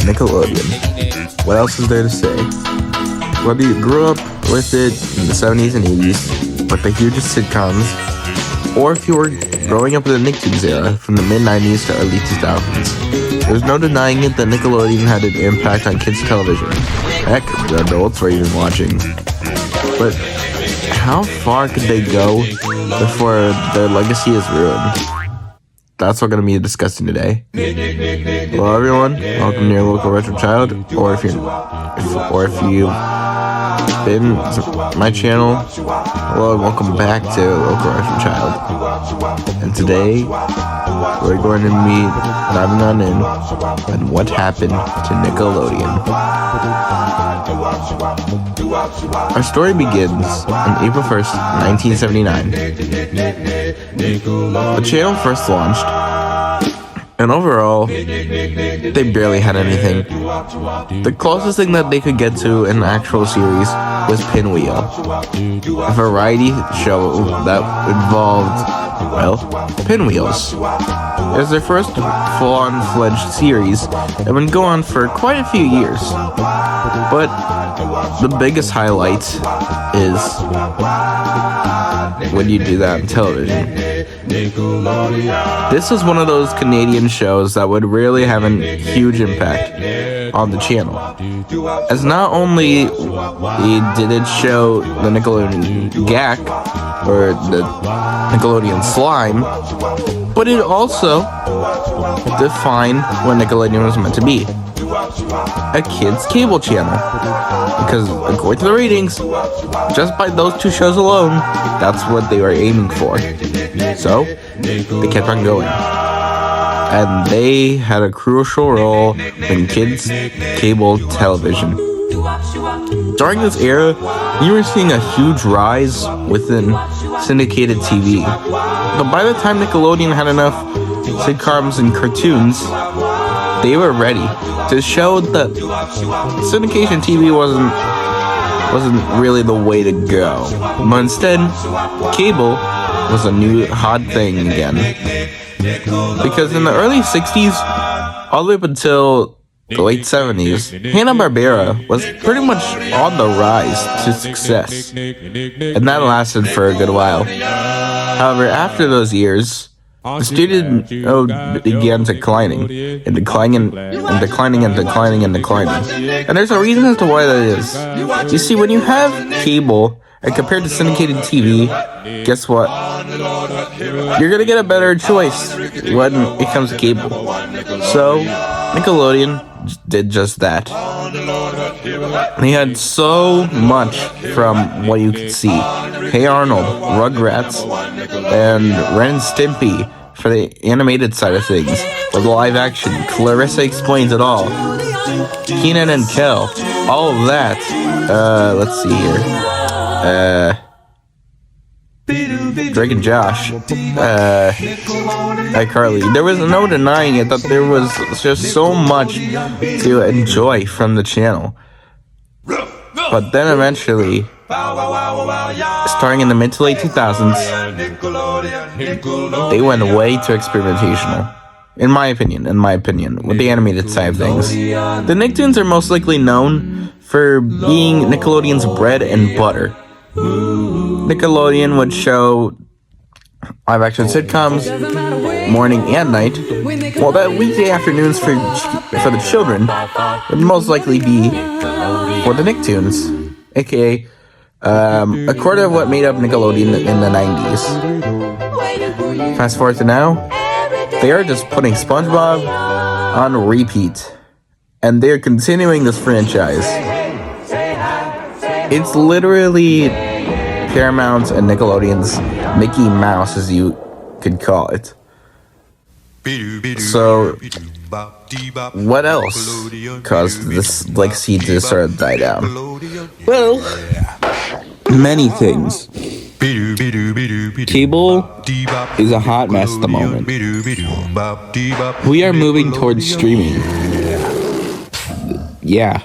Nickelodeon. What else is there to say? Whether you grew up with it in the 70s and 80s, with the hugest sitcoms, or if you were growing up in the Nicktoons era from the mid-90s to early 2000s, there's no denying it that Nickelodeon had an impact on kids' television. Heck, the adults were even watching. But how far could they go before their legacy is ruined? That's what we're going to be discussing today. Hello everyone, welcome to your local retro child, or if you've been to my channel, hello and welcome back to local retro child. And today, we're going to be diving on in on what happened to Nickelodeon. Our story begins on April 1st, 1979. The channel first launched, and overall, they barely had anything. The closest thing that they could get to an actual series was Pinwheel, a variety show that involved, well, pinwheels. It was their first full-on fledged series and would go on for quite a few years. But the biggest highlight is when you do that on television. This was one of those Canadian shows that would really have a huge impact on the channel, as not only did it show the Nickelodeon GAC, or the Nickelodeon Slime, but it also defined what Nickelodeon was meant to be: a kids' cable channel. Because according to the ratings, just by those two shows alone, that's what they were aiming for. So, they kept on going. And they had a crucial role in kids' cable television. During this era, you were seeing a huge rise within syndicated TV. But by the time Nickelodeon had enough sitcoms and cartoons, they were ready to show that syndication TV wasn't really the way to go. But instead, cable was a new hot thing again. Because in the early 60s, all the way up until the late 70s, Hanna-Barbera was pretty much on the rise to success. And that lasted for a good while. However, after those years, the studio began declining. And there's a reason as to why that is. You see, when you have cable and compared to syndicated TV, guess what? You're gonna get a better choice when it comes to cable. So, Nickelodeon did just that. They had so much from what you could see. Hey Arnold, Rugrats, and Ren and Stimpy for the animated side of things. For the live action, Clarissa Explains It All, Kenan and Kel, all of that. Let's see here. Drake and Josh, iCarly. There was no denying it that there was just so much to enjoy from the channel. But then eventually, starting in the mid to late 2000s, they went way too experimentational. In my opinion, with the animated side of things. The Nicktoons are most likely known for being Nickelodeon's bread and butter. Nickelodeon would show live-action sitcoms morning and night, while that weekday afternoons for the children would most likely be for the Nicktoons, aka a quarter of what made up Nickelodeon in the 90s. Fast forward to now, they are just putting SpongeBob on repeat, and they're continuing this franchise. It's literally Paramount and Nickelodeon's Mickey Mouse, as you could call it. So, what else caused this legacy to sort of die down? Well, many things. Cable is a hot mess at the moment. We are moving towards streaming. Yeah.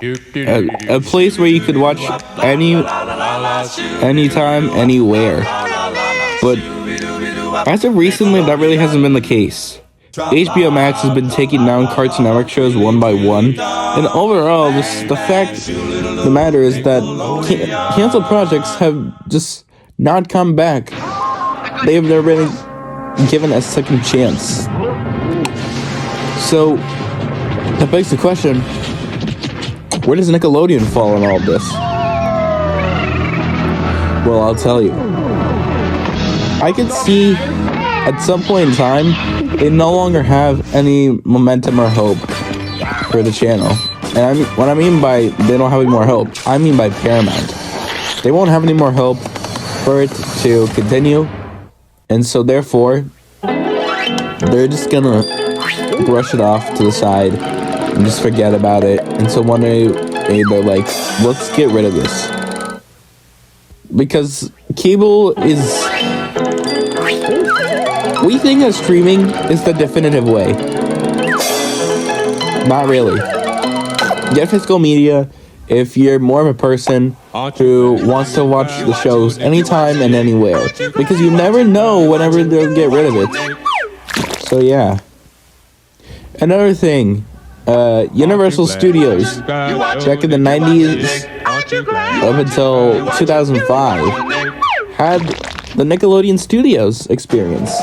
A place where you could watch anytime, anywhere. But as of recently, that really hasn't been the case. HBO Max has been taking down Cartoon Network shows one by one, and overall, the fact of the matter is that canceled projects have just not come back. They have never been given a second chance. So, that begs the question, where does Nickelodeon fall in all of this? Well, I'll tell you. I could see at some point in time, they no longer have any momentum or hope for the channel. And what I mean by they don't have any more hope, I mean by Paramount. They won't have any more hope for it to continue. And so therefore, they're just gonna brush it off to the side and just forget about it. And so one day, they're like, let's get rid of this. Because cable is... We think that streaming is the definitive way. Not really. Get physical media if you're more of a person who wants to watch the shows anytime and anywhere. Because you never know whenever they'll get rid of it. So yeah. Another thing. Universal Studios, back in the 90s up until 2005, had the Nickelodeon Studios experience.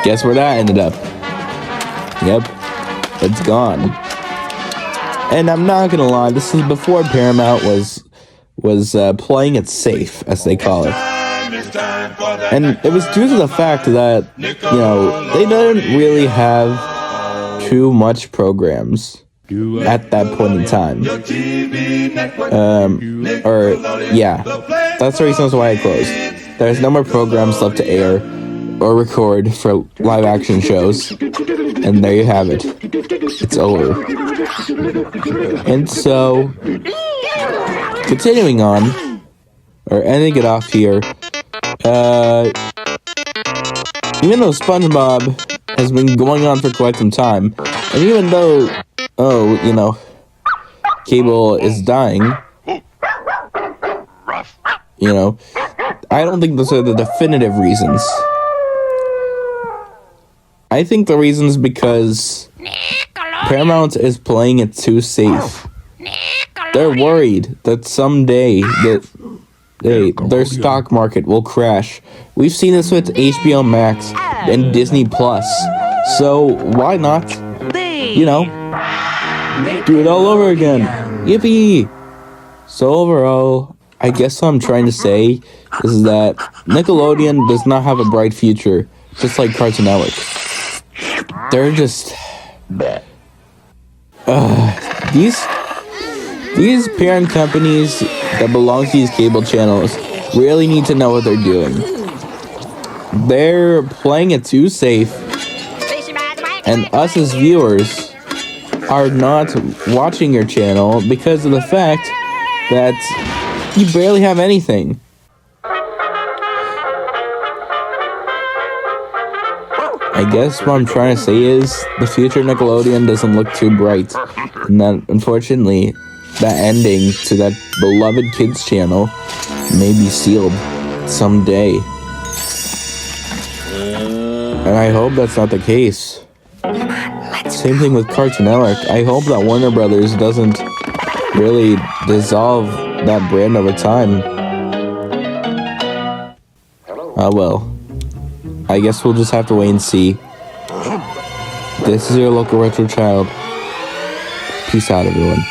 Guess where that ended up? Yep, it's gone. And I'm not gonna lie, this is before Paramount was playing it safe, as they call it. And it was due to the fact that, they didn't really have too much programs at that point in time. That's the reason why I closed. There's no more programs left to air or record for live action shows, and there you have it. It's over. And so, continuing on, or ending it off here, even though SpongeBob has been going on for quite some time, and even though, cable is dying, I don't think those are the definitive reasons. I think the reason's because Paramount is playing it too safe. They're worried that someday their stock market will crash. We've seen this with HBO Max and Disney Plus. So why not, do it all over again? Yippee! So overall, I guess what I'm trying to say is that Nickelodeon does not have a bright future, just like Cartoon Network. They're just... These parent companies that belong to these cable channels really need to know what they're doing. They're playing it too safe, and us as viewers are not watching your channel because of the fact that you barely have anything. I guess what I'm trying to say is the future of Nickelodeon doesn't look too bright, and that unfortunately that ending to that beloved kids channel may be sealed someday. And I hope that's not the case. Same thing with Cartoon Network. I hope that Warner Brothers doesn't really dissolve that brand over time. Well, I guess we'll just have to wait and see. This is your local retro child. Peace out, everyone.